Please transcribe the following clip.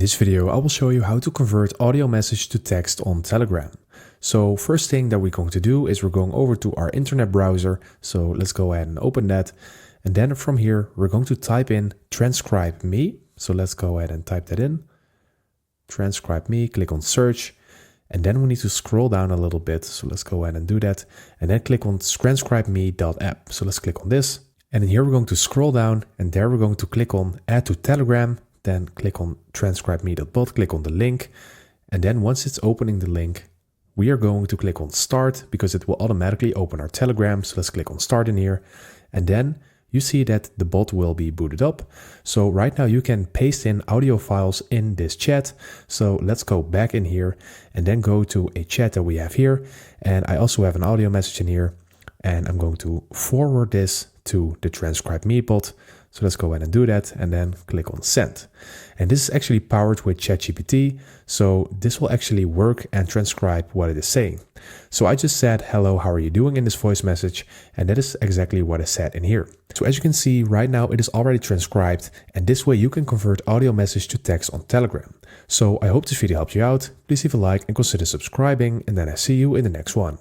this video, I will show you how to convert audio message to text on Telegram. So first thing that we're going to do is we're going over to our internet browser. So let's go ahead and open that. And then from here, we're going to type in Transcribe Me. So let's go ahead and type that in. Transcribe Me, click on search. And then we need to scroll down a little bit. So let's go ahead and do that. And then click on transcribeme.app. So let's click on this. And then here we're going to scroll down and there we're going to click on Add to Telegram. Then click on transcribeme.bot, click on the link. And then once it's opening the link, we are going to click on Start because it will automatically open our Telegram. So let's click on Start in here. And then you see that the bot will be booted up. So right now you can paste in audio files in this chat. So let's go back in here and then go to a chat that we have here. And I also have an audio message in here. And I'm going to forward this to the Transcribe Me bot. So let's go ahead and do that and then click on send. And this is actually powered with ChatGPT. So this will actually work and transcribe what it is saying. So I just said, hello, how are you doing in this voice message? And that is exactly what I said in here. So as you can see right now, it is already transcribed. And this way you can convert audio message to text on Telegram. So I hope this video helped you out. Please leave a like and consider subscribing. And then I see you in the next one.